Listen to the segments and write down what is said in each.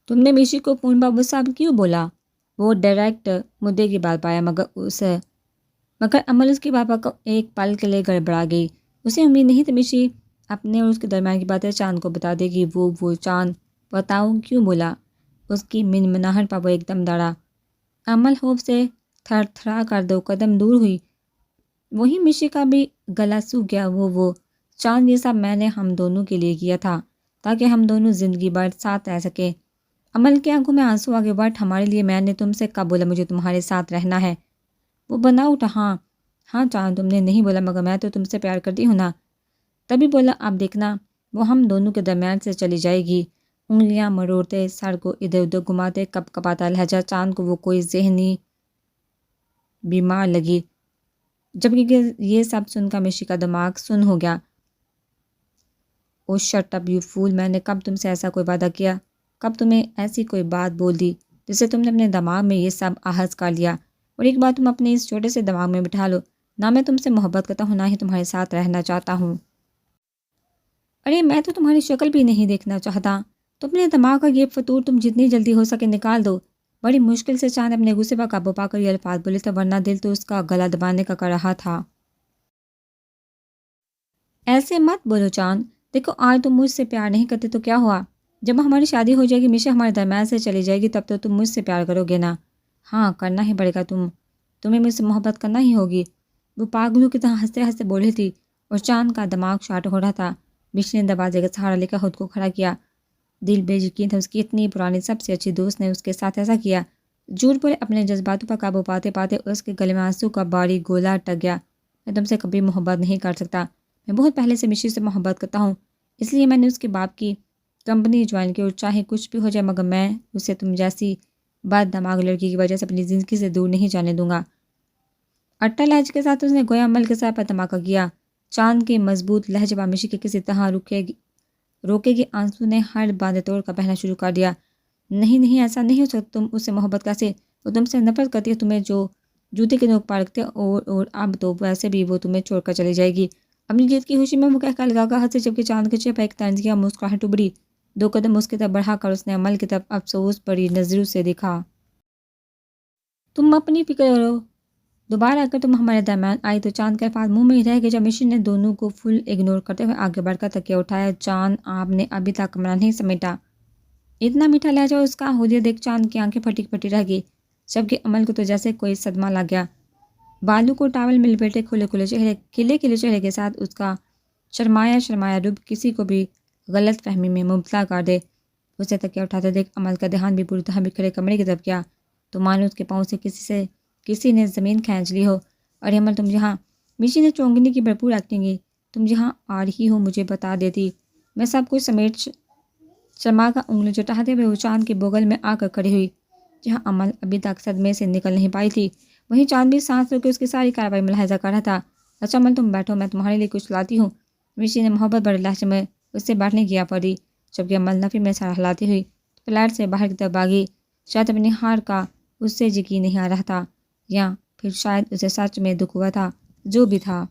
تم نے میشی کو فون پر غصہ کیوں بولا؟ وہ ڈائریکٹ مدعے کی بات پایا مگر عمل اس کی پاپا کو ایک پل کے لیے گڑبڑا گئی۔ اسے امید نہیں تھی میشی اپنے اور اس کے درمیان کی باتیں چاند کو بتا دے گی۔ وہ چاند بتاؤ کیوں بولا؟ اس کی منمناہٹ پر وہ ایک دم ڈرا۔ عمل خوف سے تھر تھرا کر 2 قدم دور ہوئی۔ وہی میشی کا بھی گلا سوکھ گیا۔ وہ چاند یہ سب میں نے ہم دونوں کے لیے کیا تھا تاکہ ہم دونوں زندگی بھر ساتھ رہ سکیں۔ عمل کی آنکھوں میں آنسو آگے بٹ ہمارے لیے میں نے تم سے کب بولا مجھے تمہارے ساتھ رہنا ہے؟ وہ بنا اٹھا۔ ہاں چاند تم نے نہیں بولا مگر میں تو تم سے پیار کرتی ہوں نا۔ تبھی بولا اب دیکھنا وہ ہم دونوں کے درمیان سے چلی جائے گی۔ انگلیاں مروڑتے سر کو ادھر ادھر گھماتے کپ کپاتا لہجہ چاند کو وہ کوئی ذہنی بیمار لگی، جبکہ یہ سب سن کر میشی کا دماغ سن ہو گیا۔ او شٹ اپ یو فول، میں نے کب تم سے ایسا کوئی وعدہ کیا؟ کب تمہیں ایسی کوئی بات بول دی جسے تم نے اپنے دماغ میں یہ سب احاظ کر لیا؟ اور ایک بات تم اپنے اس چھوٹے سے دماغ میں بٹھا لو، نہ میں تم سے محبت کرتا ہوں نہ ہی تمہارے ساتھ رہنا چاہتا ہوں۔ ارے میں تو تمہاری شکل بھی نہیں دیکھنا چاہتا۔ تو اپنے دماغ کا یہ فطور تم جتنی جلدی ہو سکے نکال دو۔ بڑی مشکل سے چاند اپنے غصے پر قابو پا کر یہ الفاظ بولے تھے، ورنہ دل تو اس کا گلا دبانے کا کر رہا تھا۔ ایسے مت بولو چاند، دیکھو آج تم مجھ سے پیار نہیں کرتے تو کیا ہوا؟ جب ہماری شادی ہو جائے گی میشا ہمارے درمیان سے چلی جائے گی تب تو تم مجھ سے پیار کرو گے نا؟ ہاں کرنا ہی پڑے گا، تمہیں مجھ سے محبت کرنا ہی ہوگی۔ وہ پاگلوں کی طرح ہنستے ہنستے بول رہی تھی اور چاند کا دماغ شارٹ ہو رہا تھا۔ میشی نے دروازے کا سہارا لے کر خود کو کھڑا کیا۔ دل بے یقین تھا اس کی اتنی پرانی سب سے اچھی دوست نے اس کے ساتھ ایسا کیا۔ جھوٹ بولے اپنے جذباتوں پر قابو پاتے پاتے اس کے گلے میں آنسو کا باری گولا اٹک گیا۔ میں تم سے کبھی محبت نہیں کر سکتا۔ میں بہت پہلے سے میشی سے محبت کرتا ہوں، اس لیے میں نے اس کے باپ کی کمپنی جوائن کی، اور چاہے کچھ بھی ہو جائے مگر میں اسے تم جیسی بد دماغ لڑکی کی وجہ سے اپنی زندگی سے دور نہیں جانے دوں گا۔ اٹا لہجے کے ساتھ اس نے گویا عمل کے سر پر دھماکہ کیا۔ چاند کے مضبوط لہجے پر میشی کے کسی طرح روکے گی آنسو نے ہر باندھ توڑ کر بہنا شروع کر دیا۔ نہیں ایسا نہیں ہو سکتا، تم اس سے محبت کیسے؟ وہ تم سے نفرت کرتی ہے، تمہیں جو جوتے کے نوک پر رکھتے، اور اب تو ویسے بھی وہ تمہیں چھوڑ کر چلی جائے گی۔ اپنی جیت کی خوشی میں وہ کہہ کر لگا کر ہنسے، جبکہ چاند کے چہرے پر ایک طنزیہ مسکراہٹ ابھری۔ 2 قدم اس کی طرف بڑھا کر اس نے عمل کی طرف افسوس بھری نظروں سے دیکھا۔ تم اپنی فکر کرو، دوبارہ اگر تم ہمارے درمیان آئی تو چاند کے الفاظ منہ میں ہی رہ گئے جب میشی نے دونوں کو فل اگنور کرتے ہوئے آگے بڑھ کر تکیہ اٹھایا۔ چاند آپ نے ابھی تک کمرہ نہیں سمیٹا؟ اتنا میٹھا لہجہ اور اس کا حلیہ دیکھ چاند کی آنکھیں پھٹی پھٹی رہ گئی، جبکہ عمل کو تو جیسے کوئی صدمہ لگ گیا۔ بالوں کو ٹاول میں لپیٹے کھلے چہرے کے ساتھ اس کا شرمایا رخ کسی کو بھی غلط فہمی میں مبتلا کر دے۔ اسے تکیہ اٹھاتے دیکھ عمل کا دھیان بھی پوری طرح بکھرے کمرے کی طرف گیا، تو مانو اس کے پاؤں سے کسی نے زمین کھینچ لی ہو۔ ارے عمل تم یہاں؟ میشی نے چونکنے کی بھرپور ایکٹنگ کی۔ تم یہاں آ رہی ہو مجھے بتا دیتی، میں سب کچھ سمیٹ۔ شرما کا انگلی چٹاتے ہوئے وہ چاند کے بغل میں آ کر کھڑی ہوئی، جہاں عمل ابھی تک صدمے سے نکل نہیں پائی تھی۔ وہیں چاند بھی سانس روک کے اس کی ساری کارروائی ملاحظہ کر رہا تھا۔ اچھا عمل تم بیٹھو، میں تمہارے لیے کچھ لاتی ہوں۔ میشی نے محبت بڑے لہجے میں اس سے بیٹھنے کی آفر دی، جبکہ عمل نفی میں سر ہلاتی ہوئی فلیٹ سے باہر کی طرف بھاگی۔ شاید اپنی ہار کا اس سے یقین نہیں آ رہا تھا، یا پھر شاید اسے سچ میں دکھ ہوا تھا، جو بھی تھا۔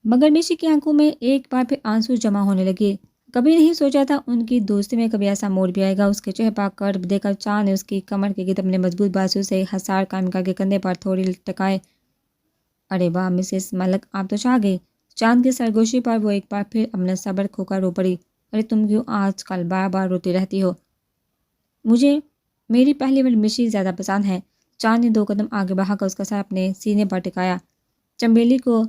مگر میشی کی آنکھوں میں ایک بار پھر آنسو جمع ہونے لگے۔ کبھی نہیں سوچا تھا ان کی دوستی میں کبھی ایسا موڑ بھی آئے گا۔ اس کے چہرے پر کرب دے کر چاند نے اس کی کمر کے گرد اپنے مضبوط بازو سے حصار قائم کر کے کندھے پر تھوڑی ٹکائے۔ ارے واہ مسز ملک، آپ تو چھا گئی۔ چاند کی سرگوشی پر وہ ایک بار پھر اپنا صبر کھو کر رو پڑی۔ ارے تم کیوں آج کل بار بار روتی رہتی ہو؟ مجھے میری پہلی والی میشی زیادہ پسند ہے۔ چاند نے 2 قدم آگے بڑھا کر اس کا سر اپنے سینے پر ٹکایا۔ چنبیلی کو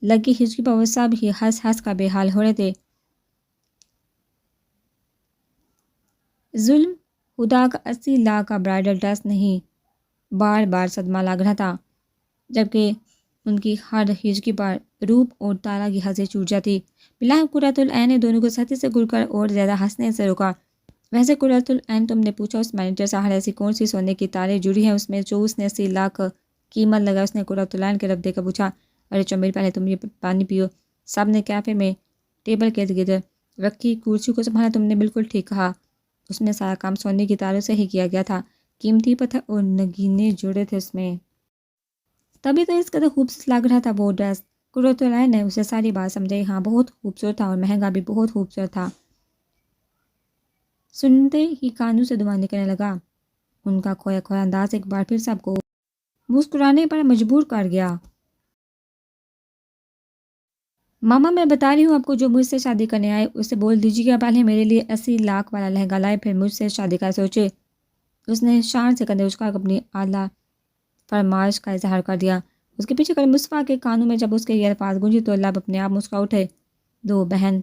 لگی ہچکی پر وہ سب ہی ہنس کر بے حال ہو رہے تھے۔ ظلم، خدا کا 80 لاکھ کا برائڈل ڈریس نہیں، بار بار صدمہ لگ رہا تھا، جبکہ ان کی ہر ہچکی پر روپ اور تارا کی حسیں چھوٹ جاتی۔ بالآخر قرۃ العین نے دونوں کو سختی سے گھور کر اور زیادہ ہنسنے سے روکا۔ ویسے قرۃ العین، تم نے پوچھا اس مینیجر سے ایسی کون سی سونے کی تاریں جڑی ہیں اس میں جو اس نے 80 لاکھ قیمت لگا؟ اس نے قرۃ العین کی طرف دے کر پوچھا۔ ارے چنبیل، پہلے تم یہ پانی پیو۔ سب نے کیفے میں ٹیبل کے ارد گرد رکھی کرسیوں کو سنبھالا۔ تم نے بالکل ٹھیک کہا، اس میں سارا کام سونے کی تاروں سے ہی کیا گیا تھا، قیمتی پتھر اور نگینے جڑے تھے اس میں، تبھی تو اس قدر خوبصورت لگ رہا تھا وہ ڈریس۔ قرۃ العین نے اسے ساری بات سمجھائی۔ ہاں بہت خوبصورت تھا، اور مہنگا بھی بہت خوبصورت تھا۔ سنتے ہی کانوں سے دھواں نکلنے لگا۔ ان کا کھویا کھویا انداز ایک بار پھر سب کو مسکرانے پر مجبور کر گیا۔ ماما میں بتا رہی ہوں آپ کو، جو مجھ سے شادی کرنے آئے اسے بول دیجیے کہ پہلے میرے لیے 80 لاکھ والا لہنگا لائے، پھر مجھ سے شادی کا سوچے۔ اس نے شان سے کندھے اچکا کر اپنی اعلیٰ فرمائش کا اظہار کر دیا۔ اس کے پیچھے کل مصطفیٰ کے کانوں میں جب اس کے یہ الفاظ گونجے تو لب اپنے آپ مسکرا اٹھے۔ دو بہن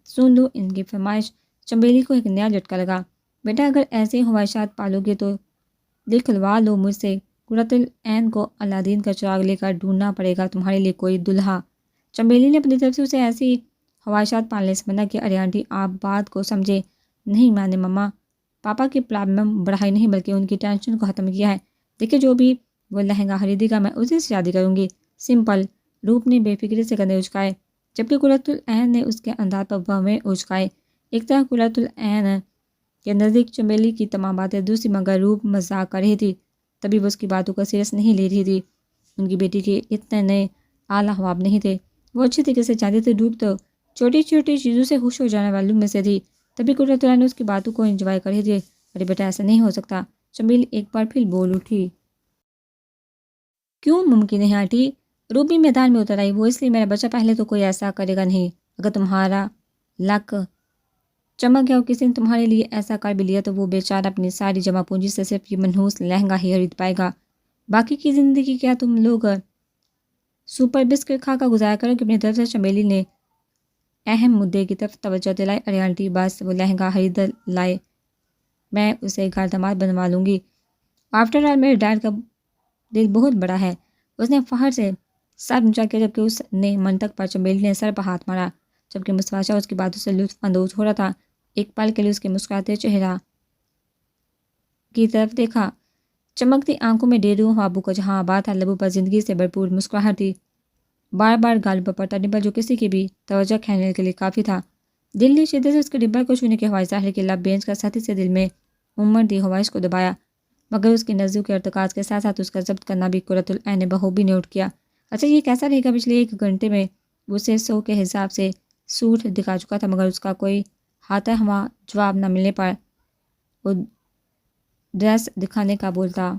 سن لو ان کی فرمائش۔ چنبیلی کو ایک نیا جھٹکا لگا۔ بیٹا اگر ایسے خواہشات پالو گے تو دکھلوا لو مجھ سے، قرۃ العین کو الادین کا چراغ لے کر ڈھونڈنا پڑے گا تمہارے لیے کوئی دلہا۔ چنبیلی نے اپنی طرف سے اسے ایسی خواہشات پالنے سے منع کیا۔ ارے آنٹی آپ بات کو سمجھے نہیں۔ مانے مما پاپا کی پرابلم بڑھائی نہیں بلکہ ان کی ٹینشن کو ختم کیا ہے۔ دیکھیں جو بھی وہ لہنگا خریدے گا میں اسی سے شادی کروں گی، سمپل۔ روپ نے بے فکری سے کندھے اچکائے جبکہ قرۃ العین نے اس کے انداز پر بھویں اچکائے۔ ایک طرح قرۃ العین کے نزدیک چنبیلی کی تمام باتیں دوسری مگر روپ مذاق کر رہی تھی، تبھی وہ اس کی باتوں کا سیریس نہیں لے رہی تھی۔ ان کی بیٹی کے اتنے نئے اعلیٰ خواب نہیں تھے، وہ اچھی طریقے سے جانتی تھی۔ روپ تو چھوٹی چھوٹی چیزوں سے خوش ہو جانے والوں میں سے تھی، تبھی قرۃ العین اس کی باتوں کو انجوائے کر رہی تھی۔ ارے بیٹا ایسا نہیں ہو سکتا، چنبیلی ایک بار پھر بول اٹھی۔ کیوں ممکن ہے آنٹی؟ روپ بھی میدان میں اتر آئی۔ وہ اس لیے میرا بچہ پہلے تو کوئی ایسا کرے گا نہیں، اگر تمہارا لک چمک گیا اور کسی نے تمہارے لیے ایسا کر بھی لیا تو وہ بیچارہ اپنی ساری جمع پونجی سے صرف یہ منحوس لہنگا ہی خرید پائے گا۔ باقی کی زندگی کیا تم لوگ سوپر بسکٹ کھا کر گزارا کرو کہ؟ اپنی طرف سے چنبیلی نے اہم مدعے کی طرف توجہ دلائی۔ ارے آنٹی بس وہ لہنگا خرید لائے، میں اسے گھر داماد بنوا لوں گی۔ آفٹر آل میرے ڈیڈ کا دل بہت بڑا ہے۔ اس نے فخر سے سر اونچا کیا جبکہ اس نے منطق پر چنبیلی نے سر پر ہاتھ مارا، جبکہ مصطفیٰ شاہ اس کی باتوں سے لطف اندوز ہو رہا تھا۔ ایک پل کے لیے اس کے مسکراتے چہرہ کی طرف دیکھا، چمکتی آنکھوں میں ڈیروں خوابوں کا جہاں آباد تھا، لبوں پر زندگی سے بھرپور مسکراہٹ تھی، بار بار گال پر پڑتا ڈمپل جو کسی کی بھی توجہ کھینچنے کے لیے کافی تھا۔ دل نے شدت سے اس کے ڈمپل کو چھونے کی خواہش ظاہر کی، لب بینچ کا سختی سے دل میں امڑ دی خواہش کو دبایا، مگر اس کی نزدیک کے ارتکاز کے ساتھ ساتھ اس کا ضبط کرنا بھی قرۃ العین نے بخوبی نوٹ کیا۔ اچھا یہ کیسا رہے گا؟ پچھلے 1 گھنٹے میں وہ اسے 100 کے حساب سے سوٹ دکھا چکا تھا، مگر اس کا کوئی ہاتھا ہوا جواب نہ ملنے پر وہ ڈریس دکھانے کا بولتا۔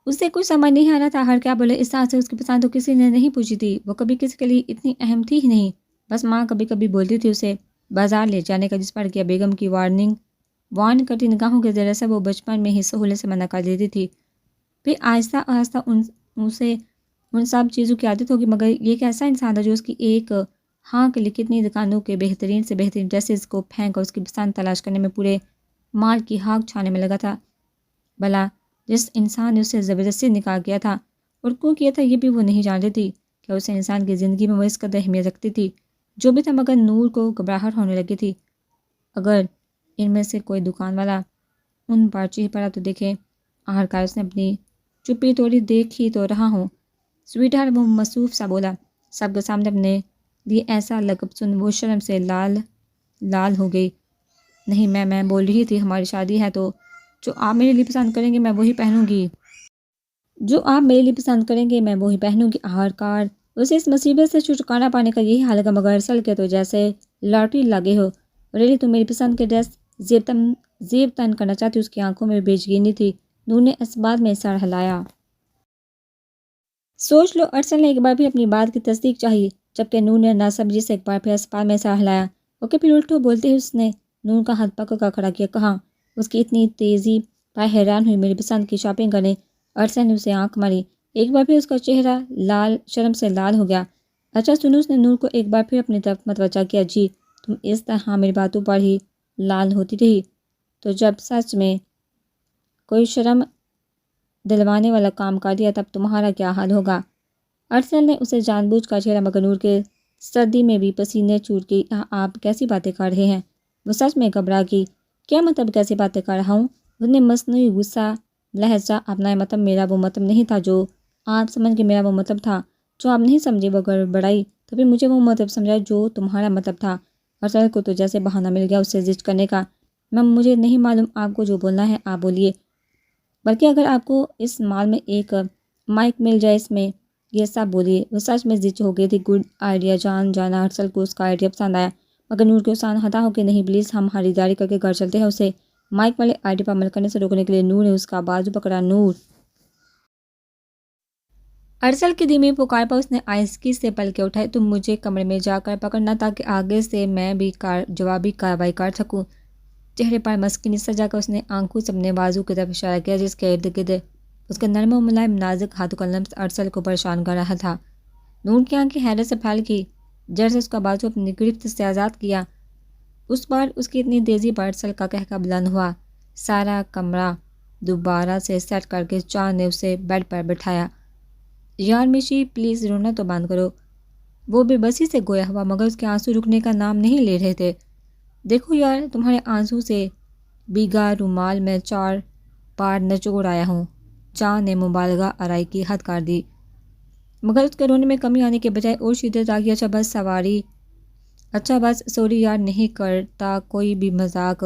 اسے کچھ سمجھ نہیں آ رہا تھا ہر کیا بولے۔ اس طرح سے اس کی پسند تو کسی نے نہیں پوچھی تھی، وہ کبھی کسی کے لیے اتنی اہم تھی ہی نہیں، بس ماں کبھی کبھی بولتی تھی اسے بازار لے جانے کا، جس پر کیا بیگم کی وارن کرتی نگاہوں کے ذریعے سے وہ بچپن میں ہی سہولت سے منع کر دیتی تھی۔ پھر آہستہ آہستہ اسے ان سب چیزوں کی عادت ہوگی، مگر یہ ایک ایسا انسان تھا جو اس کی ایک ہاں کے لیے کتنی دکانوں کے بہترین سے بہترین ڈریسز کو پھینک کر اس کی پسند تلاش کرنے میں پورے مال کی ہاک چھانے میں لگا تھا۔ بھلا جس انسان نے اسے زبردستی نکاح کیا تھا اور کیوں کیا تھا یہ بھی وہ نہیں جانتی تھی کہ اس انسان کی زندگی میں وہ اس قدر اہمیت رکھتی تھی جو بھی تھا، مگر نور کو گھبراہٹ ہونے لگی تھی۔ اگر ان میں سے کوئی دکان والا ان پر چیخ پڑا تو دیکھیں، آخرکار اس نے اپنی چپی توڑی، دیکھ ہی تو رہا ہوں سویٹ ہارٹ، وہ مصروف سا بولا۔ سب کے سامنے اپنے لیے ایسا لقب سن وہ شرم سے لال ہو گئی۔ نہیں میں بول رہی تھی ہماری شادی ہے تو جو آپ میرے لیے پسند کریں گے میں وہی پہنوں گی، جو آپ میرے لیے پسند کریں گے میں وہی پہنوں گی۔ آخرکار اسے اس مصیبت سے چھٹکارا پانے کا یہی حل کا، مگر اصل کے تو جیسے لاٹری لگے ہو۔ ریلی تم میری پسند کے ڈریس زیب تن کرنا چاہتی؟ اس کی آنکھوں میں بےچینی تھی۔ نور نے اس بات میں سر ہلایا۔ سوچ لو، ارسل نے ایک بار پھر اپنی بات کی تصدیق چاہی، جبکہ نور نے ناصبری سے ایک بار پھر اس بات میں سر ہلایا۔ اوکے پھر الٹو بولتے ہی اس نے نور کا ہاتھ پکڑ کر کھڑا کیا۔ کہاں؟ اس کی اتنی تیزی پر حیران ہوئی۔ میری پسند کی شاپنگ کرنے۔ ارسل نے اسے آنکھ ماری۔ ایک بار پھر اس کا چہرہ شرم سے لال ہو گیا۔ اچھا سنو، اس نے نور کو ایک بار پھر اپنی طرف متوجہ کیا۔ جی تم اس طرح میری باتوں پر ہی لال ہوتی رہی تو جب سچ میں کوئی شرم دلوانے والا کام کر دیا تب تمہارا کیا حال ہوگا؟ ارسل نے اسے جان بوجھ کر چھیڑا، مگر نور کے سردی میں بھی پسینے چھوٹ گئی۔ آپ کیسی باتیں کر رہے ہیں؟ وہ سچ میں گھبرا گئی۔ کیا مطلب کیسی باتیں کر رہا ہوں؟ اس نے مصنوعی غصہ لہجہ اپنا۔ مطلب میرا وہ مطلب نہیں تھا جو آپ سمجھ گئے، میرا وہ مطلب تھا جو آپ نہیں سمجھے۔ وہ گڑبڑائی۔ تو پھر مجھے وہ مطلب سمجھا جو تمہارا مطلب تھا۔ ارسل کو تو جیسے بہانہ مل گیا اس سے ضد کرنے کا۔ مجھے نہیں معلوم، آپ کو جو بولنا ہے آپ بولیے، بلکہ اگر آپ کو اس مال میں ایک مائک مل جائے اس میں یہ سب بولیے۔ وہ سچ میں ضد ہو گئی تھی۔ گڈ آئیڈیا جانا۔ ارسل کو اس کا آئیڈیا پسند آیا، مگر نور کے سان ہتا ہو کہ نہیں پلیز ہم خریداری کر کے گھر چلتے ہیں۔ اسے مائک والے آئی ڈی پر عمل کرنے سے روکنے کے لیے نور نے اس کا بازو پکڑا۔ نور ارسل کی دھیمی پکار پر اس نے آہستگی سے پلکیں اٹھائی۔ تم مجھے کمرے میں جا کر پکڑنا تاکہ آگے سے میں بھی جوابی کارروائی کر سکوں۔ چہرے پر مسکینی سجا کر اس نے آنکھوں سے اپنے بازو کی طرف اشارہ کیا جس کے ارد گرد اس کے نرم و ملائم نازک ہاتھوں کا لمس ارسل کو پریشان کر رہا تھا۔ نور کی آنکھیں حیرت سے پھیل گئی جب سے اس کا بازو اپنی گرفت سے آزاد کیا۔ اس بار اس کی اتنی تیزی پر ارسل کا قہقہ بلند ہوا۔ سارا کمرہ دوبارہ سے سیٹ کر کے چاند نے اسے بیڈ پر بٹھایا۔ یار میشی پلیز رونا تو بند کرو۔ وہ بے بسی سے گویا ہوا مگر اس کے آنسو رکنے کا نام نہیں لے رہے تھے۔ دیکھو یار تمہارے آنسو سے بھیگا رومال میں 4 بار نچوڑ آیا ہوں۔ چاند نے مبالغہ آرائی کی حد کر دی مگر اس کے رونے میں کمی آنے کے بجائے اور شدت آ گئی۔ اچھا بس سوری یار نہیں کرتا کوئی بھی مذاق۔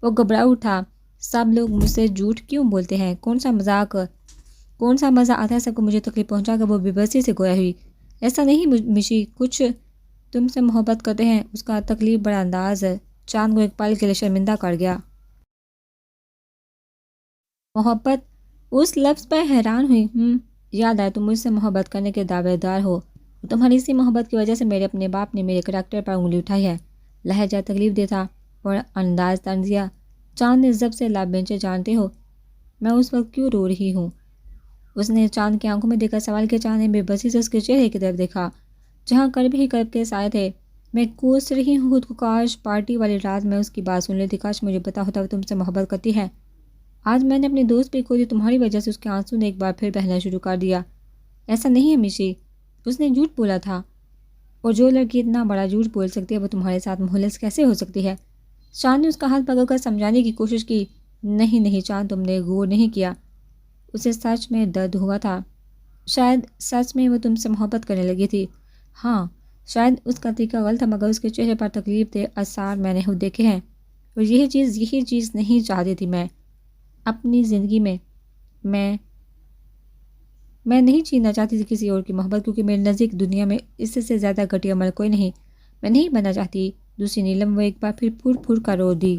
وہ گھبرا اٹھا۔ سب لوگ مجھ سے جھوٹ کیوں بولتے ہیں؟ کون سا مذاق؟ کون سا مزہ آتا ہے سب کو مجھے تکلیف پہنچا کر؟ وہ بے بسی سے گویا ہوئی۔ ایسا نہیں مشی، کچھ تم سے محبت کرتے ہیں۔ اس کا تکلیف بڑا انداز چاند کو ایک پل کے لیے شرمندہ کر گیا۔ محبت؟ اس لفظ پر حیران ہوئی۔ یاد آیا تم مجھ سے محبت کرنے کے دعوے دار ہو اور تمہاری اسی محبت کی وجہ سے میرے اپنے باپ نے میرے کریکٹر پر انگلی اٹھائی ہے۔ لہجہ تکلیف دہ تھا اور انداز طنزیہ۔ چاند نے ضبط سے لب بھینچے۔ جانتے ہو میں اس وقت کیوں رو رہی ہوں؟ اس نے چاند کی آنکھوں میں دیکھا سوال کیا۔ چاند نے بے بسی سے اس کے چہرے کی طرف دیکھا جہاں کرب ہی کرب کے سائے تھے۔ میں کوس رہی ہوں خود کو، کاش پارٹی والی رات میں اس کی بات سن لیتی، کاش مجھے پتا ہوتا وہ تم سے محبت کرتی ہے۔ آج میں نے اپنی دوست بھی کھو دی تمہاری وجہ سے۔ اس کے آنسو نے ایک بار پھر بہنا شروع کر دیا۔ ایسا نہیں ہے میشی، اس نے جھوٹ بولا تھا اور جو لڑکی اتنا بڑا جھوٹ بول سکتی ہے وہ تمہارے ساتھ مخلص کیسے ہو سکتی ہے؟ چاند نے اس کا ہاتھ پکڑ کر سمجھانے کی کوشش کی۔ نہیں چاند، تم نے غور نہیں کیا۔ اسے سچ میں درد ہوا تھا۔ شاید سچ میں وہ تم سے محبت کرنے لگی تھی۔ ہاں شاید اس کا طریقہ غلط تھا مگر اس کے چہرے پر تکلیف دہ آثار میں نے خود دیکھے ہیں اور یہی چیز نہیں چاہتی تھی میں اپنی زندگی میں۔ میں نہیں چھیننا چاہتی تھی کسی اور کی محبت، کیونکہ میرے نزدیک دنیا میں اس سے زیادہ گھٹیا عمل کوئی نہیں۔ میں نہیں بننا چاہتی دوسری نیلم۔ وہ ایک بار پھر پھر کر رو دی۔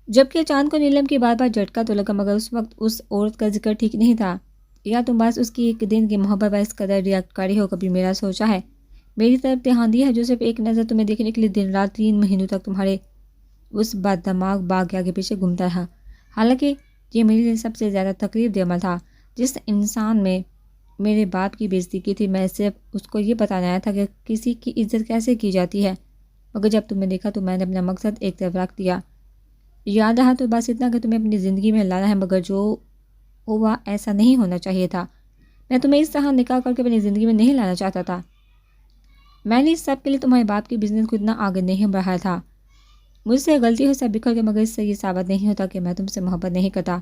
جبکہ چاند کو نیلم کی بات جھٹکا تو لگا مگر اس وقت اس عورت کا ذکر ٹھیک نہیں تھا۔ یا تم بس اس کی ایک دن کی محبت پر اس قدر ریاکٹ کاری ہو؟ کبھی میرا سوچا ہے؟ میری طرف دھیان دیا ہے جو صرف ایک نظر تمہیں دیکھنے کے لیے دن رات 3 مہینوں تک تمہارے اس بد دماغ باغ کے آگے پیچھے گھومتا رہا؟ حالانکہ یہ میرے لیے سب سے زیادہ تکلیف دہ عمل تھا۔ جس انسان میں میرے باپ کی بے عزتی کی تھی، میں صرف اس کو یہ بتانا آیا تھا کہ کسی کی عزت کیسے کی جاتی ہے۔ مگر جب تمہیں دیکھا تو میں نے اپنا مقصد ایک طرف رکھ دیا۔ یاد رہا تو بس اتنا کہ تمہیں اپنی زندگی میں لانا ہے، مگر جو ہوا ایسا نہیں ہونا چاہیے تھا۔ میں تمہیں اس طرح نکاح کر کے اپنی زندگی میں نہیں لانا چاہتا تھا۔ میں نے اس سب کے لیے تمہارے باپ کی بزنس کو اتنا آگے نہیں بڑھایا تھا۔ مجھ سے غلطی ہو سب بکھر کے، مگر اس سے یہ ثابت نہیں ہوتا کہ میں تم سے محبت نہیں کرتا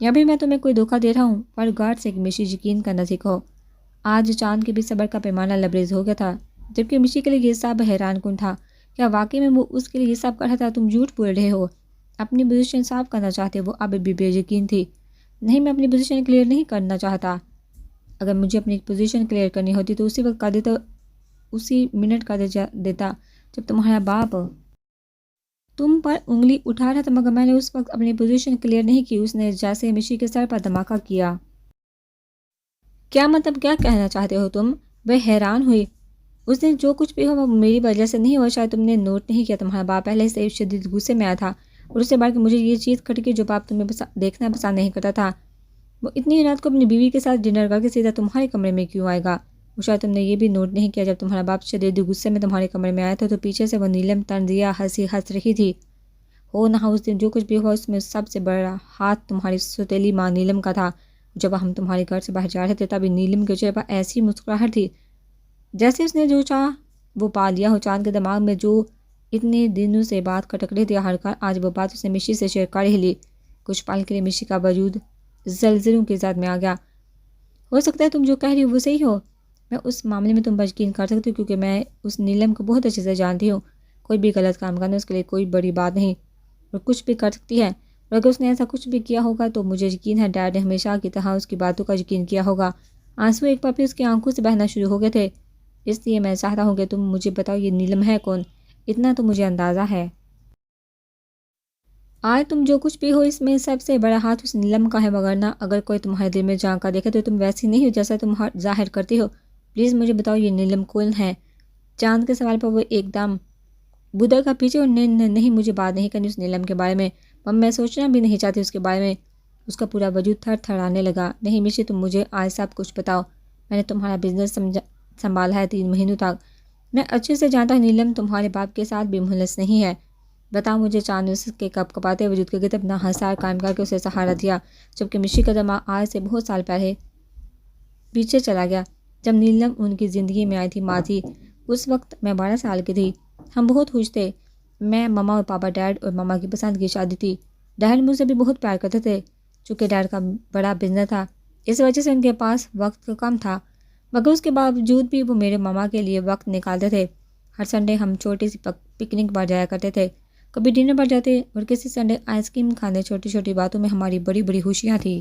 یا بھی میں تمہیں کوئی دھوکہ دے رہا ہوں۔ پر گارڈ سے مشی یقین کرنا سیکھو۔ آج چاند کے بھی صبر کا پیمانہ لبریز ہو گیا تھا، جبکہ مشی کے لیے یہ سب حیران کن تھا۔ کیا واقعی میں وہ اس کے لیے یہ سب کر رہا تھا؟ تم جھوٹ بول رہے ہو۔ اپنی پوزیشن صاف کرنا چاہتے؟ وہ اب بھی بے یقین تھی۔ نہیں، میں اپنی پوزیشن کلیئر نہیں کرنا چاہتا۔ اگر مجھے اپنی پوزیشن کلیئر کرنی ہوتی تو اسی وقت کر دیتا، اسی منٹ کر دیتا جب تمہارا باپ تم پر انگلی اٹھا رہا تھا، مگر میں نے اس وقت اپنی پوزیشن کلیئر نہیں کی۔ اس نے جیسے مشی کے سر پر دھماکہ کیا۔ کیا مطلب؟ کیا کہنا چاہتے ہو تم؟ وہ حیران ہوئی۔ اس دن جو کچھ بھی ہوا وہ میری وجہ سے نہیں ہوا۔ شاید تم نے نوٹ نہیں کیا، تمہارا باپ پہلے سے شدید غصے میں آیا تھا اور اس سے بڑھ کے مجھے یہ چیز کھٹکی جو باپ تمہیں دیکھنا پسند نہیں کرتا تھا۔ وہ اتنی رات کو اپنی بیوی کے ساتھ ڈنر کر کے سیدھا تمہارے کمرے میں کیوں آئے گا؟ وہ شاید تم نے یہ بھی نوٹ نہیں کیا جب تمہارا باپ شدید غصے میں تمہارے کمرے میں آیا تھا تو پیچھے سے وہ نیلم طنزیہ ہنسی ہنس رہی تھی۔ ہو نہ ہو اس دن جو کچھ بھی ہوا اس میں سب سے بڑا ہاتھ تمہاری سوتیلی ماں نیلم کا تھا۔ جب ہم تمہارے گھر سے باہر جا رہے تھے تبھی نیلم کے چہرے پر ایسی مسکراہٹ تھی جیسے اس نے جو چاہ وہ پا لیا ہو۔ چاند کے دماغ میں جو اتنے دنوں سے بات کھٹک رہی تھی، ہر کار آج وہ بات اس نے مشی سے شیئر کر ہی لی۔ کچھ پل کے لیے مشی کا وجود زلزلوں کی ذات میں آ گیا۔ ہو سکتا ہے تم جو کہہ رہی ہو وہ صحیح ہو۔ میں اس معاملے میں تم پر یقین کر سکتی ہوں کیونکہ میں اس نیلم کو بہت اچھے سے جانتی ہوں۔ کوئی بھی غلط کام کرنا اس کے لیے کوئی بڑی بات نہیں اور کچھ بھی کر سکتی ہے، اور اگر اس نے ایسا کچھ بھی کیا ہوگا تو مجھے یقین ہے ڈیڈ نے ہمیشہ کی طرح اس کی باتوں کا یقین کیا ہوگا۔ آنسو ایک بار پھر اس کی آنکھوں سے بہنا شروع ہو گئے تھے۔ اس لیے میں چاہتا ہوں کہ تم مجھے بتاؤ یہ نیلم ہے کون؟ اتنا تو مجھے اندازہ ہے۔ آج تم جو کچھ بھی ہو اس میں سب سے بڑا ہاتھ اس نیلم کا ہے، وگرنہ اگر کوئی تمہارے دل میں جھانک کر دیکھے تو تم ویسی نہیں ہو جیسا تم ظاہر کرتی ہو۔ پلیز مجھے بتاؤ یہ نیلم کون ہے؟ چاند کے سوال پر وہ ایک دم بدر کا پیچھے اور نہیں مجھے بات نہیں کرنی اس نیلم کے بارے میں، میں سوچنا بھی نہیں چاہتی اس کے بارے میں۔ اس کا پورا وجود تھر تھرانے لگا۔ نہیں مشی، تم مجھے آج سب کچھ بتاؤ۔ میں نے تمہارا بزنس سنبھالا ہے 3 مہینوں تک۔ میں اچھے سے جانتا ہوں نیلم تمہارے باپ کے ساتھ بھی ملوث نہیں ہے۔ بتاؤ مجھے۔ چاند اس کے کپ کپاتے وجود کے گرد اپنا حصار قائم کر کے اسے سہارا دیا، جبکہ مشی کا دماغ آج سے بہت سال پہلے پیچھے چلا گیا، جب نیلم ان کی زندگی میں آئی تھی۔ ماں تھی اس وقت میں 12 سال کی تھی۔ ہم بہت خوش تھے۔ میں، ماما اور پاپا، ڈیڈ اور ماما کی پسند کی شادی تھی۔ ڈیڈ مجھ سے بھی بہت پیار کرتے تھے، چونکہ ڈیڈ کا بڑا بزنس تھا، اس وجہ سے ان کے پاس وقت کم تھا، مگر اس کے باوجود بھی وہ میرے ماما کے لیے وقت نکالتے تھے۔ ہر سنڈے ہم چھوٹی سی پکنک پر جایا کرتے تھے، کبھی ڈنر پر جاتے اور کسی سنڈے آئس کریم کھانے۔ چھوٹی چھوٹی باتوں میں ہماری بڑی بڑی خوشیاں تھیں۔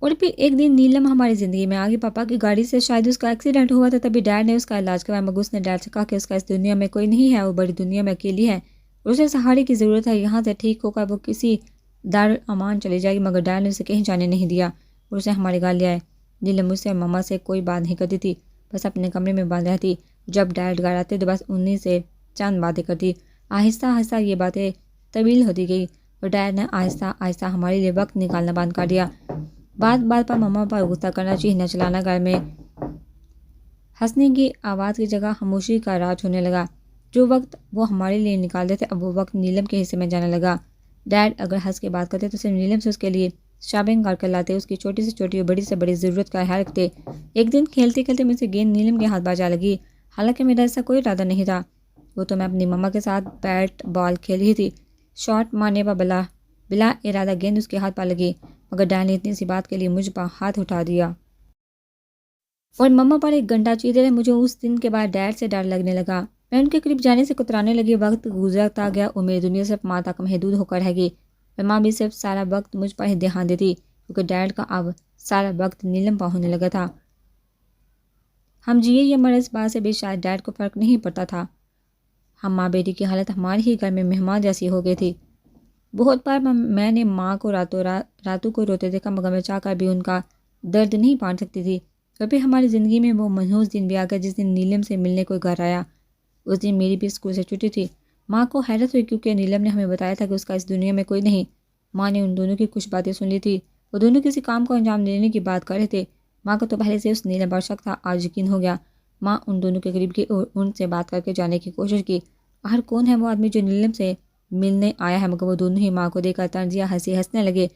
اور پھر ایک دن نیلم ہماری زندگی میں آگے۔ پاپا کی گاڑی سے شاید اس کا ایکسیڈنٹ ہوا تھا، تبھی ڈیڈ نے اس کا علاج کروایا، مگر اس نے ڈیڈ سے کہا کہ اس کا اس دنیا میں کوئی نہیں ہے، وہ بڑی دنیا میں اکیلی ہے اور اسے سہارے کی ضرورت ہے۔ یہاں سے ٹھیک ہو کر وہ کسی دارالامان چلی جائے گی، مگر ڈیڈ نے اسے کہیں جانے نہیں دیا اور اسے ہمارے گھر لے آئے۔ نیلم مجھ سے اور ماما سے کوئی بات نہیں کرتی تھی، بس اپنے کمرے میں بند رہتی۔ جب ڈیڈ گھر آتے تو بس انہی سے چند باتیں کرتی۔ آہستہ آہستہ یہ باتیں طویل ہوتی گئی اور ڈیڈ نے آہستہ آہستہ ہمارے لیے وقت نکالنا بند کر دیا۔ بات بات پر ماما پر غصہ کرنا، چیخنا چلانا، گھر میں ہنسنے کی آواز کی جگہ خاموشی کا راج ہونے لگا۔ جو وقت وہ ہمارے لیے نکالتے تھے اب وہ وقت نیلم کے حصے میں جانے لگا۔ ڈیڈ اگر ہنس کے بات کرتے تو صرف نیلم سے اس کے لیے شاپنگ کر لاتے، اس کی چھوٹی سے چھوٹی اور بڑی سے بڑی ضرورت کا خیال رکھتے۔ ایک دن کھیلتے کھیلتے مجھ سے گیند نیلم کے ہاتھ بجا لگی، حالانکہ میرا ایسا کوئی ارادہ نہیں تھا۔ وہ تو میں اپنی ماما کے ساتھ بیٹ بال کھیل رہی تھی، شاٹ مارنے پر بلا ارادہ گیند اس کے ہاتھ پر لگی، مگر ڈیڈ نے اتنی سی بات کے لیے مجھ پر ہاتھ اٹھا دیا اور ماما پر 1 گھنٹہ چیختے رہے۔ مجھے اس دن کے بعد ڈیڈ سے ڈر لگنے لگا۔ میں ان کے قریب جانے سے کترانے لگی۔ وقت گزرتا گیا اور میری دنیا صرف ماں تک محدود ہو کر رہ گئی، اور ماں بھی صرف سارا وقت مجھ پر ہی دھیان دیتی، کیونکہ ڈیڈ کا اب سارا وقت نیلم پر ہونے لگا تھا۔ ہم جیے یا مرے، اس بات سے بھی شاید ڈیڈ کو فرق نہیں پڑتا تھا۔ ہم ماں بیٹی کی حالت ہمارے ہی گھر میں مہمان جیسی ہو گئی تھی۔ بہت بار میں نے ماں کو راتوں کو روتے دیکھا، مگر میں چاہ کر بھی ان کا درد نہیں پا سکتی تھی۔ اور پھر ہماری زندگی میں وہ منحوس دن بھی آ گیا جس دن نیلم سے ملنے کوئی گھر آیا۔ اس دن میری بھی اسکول سے چھٹی تھی۔ ماں کو حیرت ہوئی کیونکہ نیلم نے ہمیں بتایا تھا کہ اس کا اس دنیا میں کوئی نہیں۔ ماں نے ان دونوں کی کچھ باتیں سن لی تھی، وہ دونوں کسی کام کو انجام دینے کی بات کر رہے تھے۔ ماں کو تو پہلے سے اس نیلم پر شک تھا، آج یقین ہو گیا۔ ماں ان دونوں کے قریب گئی اور ان سے بات کر کے جانے کی کوشش کی، آخر کون ہے وہ آدمی جو نیلم سے ملنے آیا ہے، مگر وہ دونوں ہی ماں کو دیکھ کر طنزیہ ہنسنے لگے۔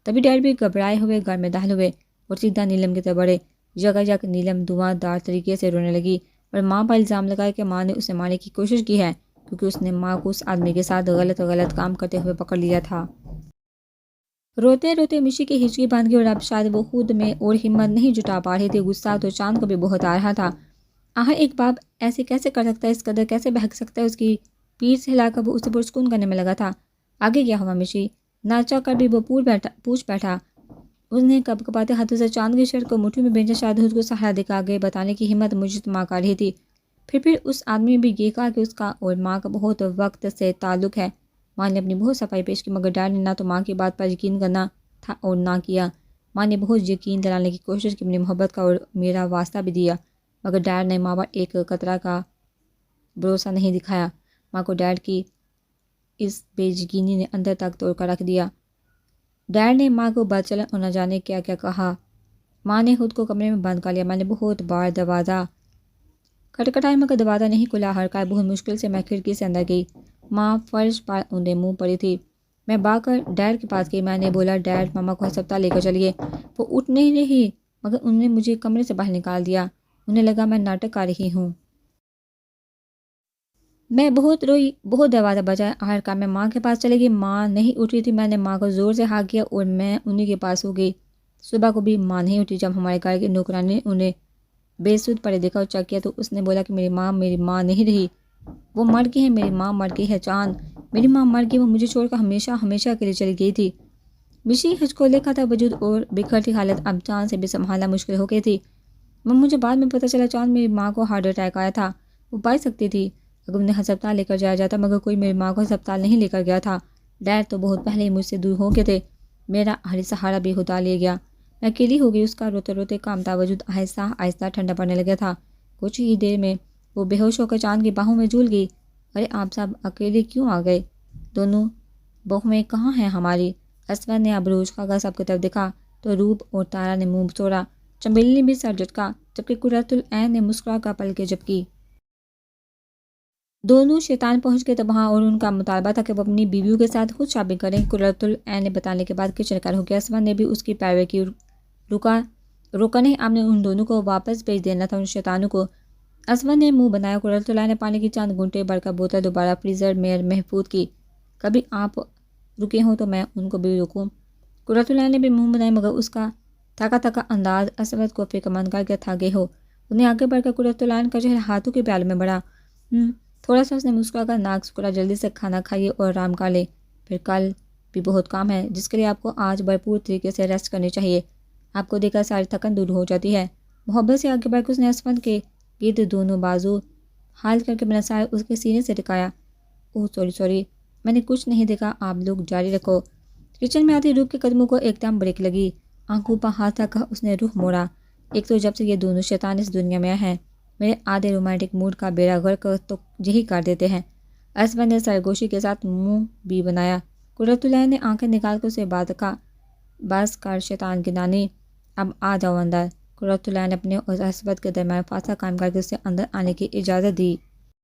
تبھی ڈیڈ بھی گھبرائے ہوئے گھر میں داخل ہوئے اور سیدھا نیلم کی طرف بڑھے۔ جگہ جگہ نیلم دھواں دار طریقے سے رونے لگی اور ماں پر الزام لگایا کہ ماں نے اسے مارنے کی کوشش کی ہے، کیونکہ اس نے ماں کو اس آدمی کے ساتھ غلط کام کرتے ہوئے پکڑ لیا تھا۔ روتے روتے مشی کی ہچکی باندھ گئی اور اب شاید وہ خود میں اور ہمت نہیں جٹا پا رہی تھی۔ غصہ تو چاند کو بھی بہت آ رہا تھا۔ آخر ایک باپ ایسے کیسے کر سکتا ہے، اس قدر کیسے بہک سکتا ہے؟ اس کی پیٹھ سے ہلا کر وہ اسے پرسکون کرنے میں لگا تھا۔ آگے کیا ہوا مشی؟ نہ چاہ کر بھی وہ پوچھ بیٹھا۔ اس نے کب کپاتے ہاتھوں سے چاند کی شرٹ کو مٹھی میں بھیجا، شاید خود کو سہارا دے کر آگے بتانے کی ہمت مجتمع کر رہی تھی۔ پھر اس آدمی نے بھی یہ کہا کہ اس کا اور ماں کا بہت وقت سے تعلق ہے۔ ماں نے اپنی بہت صفائی پیش کی، مگر ڈیڈ نے نہ تو ماں کی بات پر یقین کرنا تھا اور نہ کیا۔ ماں نے بہت یقین دلانے کی کوشش کی، اپنی محبت کا اور میرا واسطہ بھی دیا، مگر ڈیڈ نے ماں پر ایک قطرہ کا بھروسہ نہیں دکھایا۔ ماں کو ڈیڈ کی اس بے یقینی نے اندر تک توڑ کر رکھ دیا۔ ڈیڈ نے ماں کو بد چلن اور نہ جانے کیا کیا کہا۔ ماں نے خود کو کمرے میں بند کر لیا۔ میں نے بہت بار دروازہ کھٹکھٹایا مگر دروازہ نہیں کھلا۔ ہڑکائے بہت مشکل سے میں کھڑکی سے اندر گئی۔ ماں فرش پر اونڈے منہ پڑی تھی۔ میں بھاگ کر ڈیڈ کے پاس گئی۔ میں نے بولا، ڈیڈ ماما کو ہسپتال لے کر چلیے۔ وہ اٹھ نہیں رہی، مگر انہوں نے مجھے کمرے سے باہر نکال دیا۔ انہیں لگا میں ناٹک کر رہی ہوں۔ میں بہت روئی، بہت دروازہ بجایا، آخرکار میں ماں کے پاس چلی گئی۔ ماں نہیں اٹھ رہی تھی۔ میں نے ماں کو زور سے ہاتھ کیا اور میں انہی کے پاس ہو گئی۔ صبح کو بھی ماں نہیں اٹھی۔ جب ہمارے گھر کی نوکرانی نے انہیں بے سود پڑے دیکھا اور چیک کیا تو اس نے بولا کہ میری ماں نہیں رہی، وہ مر گئی ہے، میری ماں مر گئی ہے چاند، میری ماں مر گئی، وہ مجھے چھوڑ کر ہمیشہ ہمیشہ کے لیے چلی گئی تھی۔ مشی ہچکولے کا تھا وجود اور بکھرتی حالت اب چاند سے بھی سنبھالنا مشکل ہو گئی تھی۔ مجھے بعد میں پتہ چلا چاند میری ماں کو ہارٹ اٹیک آیا تھا، وہ بچ سکتی تھی اگر انہیں ہسپتال لے کر جایا جاتا، مگر کوئی میری ماں کو ہسپتال نہیں لے کر گیا تھا۔ ڈیڈ تو بہت پہلے ہی مجھ سے دور ہو گئے تھے، میرا ہر سہارا بھی خدا لے گیا، میں اکیلی ہو گئی۔ اس کا روتے روتے کامتا وجود آہستہ آہستہ ٹھنڈا پڑنے لگا تھا۔ کچھ ہی دیر میں وہ بے ہوش ہو کر چاند کی باہوں میں جھول گئی۔ ارے آپ سب اکیلے کیوں آ گئے؟ دونوں بہویں کہاں ہیں ہماری؟ اسود نے ابروج کا سب کی طرف دیکھا تو روپ اور تارا نے منہ توڑا، چمیلی نے بھی سر جھٹکا، جبکہ قرۃ العین نے مسکرا کر پلکیں جھپکی۔ دونوں شیطان پہنچ گئے تھے وہاں اور ان کا مطالبہ تھا کہ وہ اپنی بیویوں کے ساتھ خود شاپنگ کریں۔ قرۃ العین نے بتانے کے بعد کچن کر ہو گیا۔ اسود نے بھی اس کی پیروی کی۔ روکا نہیں، آپ نے ان دونوں کو واپس بھیج دینا تھا، ان شیطانوں کو۔ اسود نے منہ بنایا۔ قرۃ العین نے پانی کی چند گھونٹے بھر کر بوتل دوبارہ فریزر میں محفوظ کی۔ کبھی آپ رکے ہوں تو میں ان کو بھی روکوں۔ قرۃ العین نے بھی منہ بنایا، مگر اس کا تھکا تھکا انداز اسود کو فکر مند کر کے تھک گئے ہو۔ انہیں آگے بڑھ کر قرۃ العین کا چہرہ ہاتھوں کے پیالے میں بڑھا۔ تھوڑا سا اس نے مسکرا کر ناک سکڑا، جلدی سے کھانا کھائیے اور آرام کر لیں، پھر کل بھی بہت کام ہے جس کے لیے آپ کو آج بھرپور طریقے سے ریسٹ کرنی چاہیے۔ آپ کو دیکھ کر ساری تھکن دور ہو جاتی ہے۔ محبت سے آگے بڑھ کر اس نے اسود کے گرد دونوں بازو حال کر کے بنا سائے اس کے سینے سے ٹکایا۔ اوہ سوری، میں نے کچھ نہیں دیکھا، آپ لوگ جاری رکھو۔ کچن میں آتی روپ کے قدموں کو ایک دم بریک لگی۔ آنکھوں پر ہاتھ رکھ کر اس نے رخ موڑا۔ ایک تو جب سے یہ دونوں شیطان اس دنیا میں ہیں، میرے آدھے رومانٹک موڈ کا بیڑا غرق تو یہی کر دیتے ہیں۔ اسود نے سرگوشی کے ساتھ منہ بھی بنایا۔ قرۃ العین نے آنکھیں نکال کر اسے بات کا بس کر شیطان کی نانی، اب آ جاؤ اندر۔ قرۃ العین نے اپنے اور اسود کے درمیان فاصلہ قائم کر کے اسے اندر آنے کی اجازت دی۔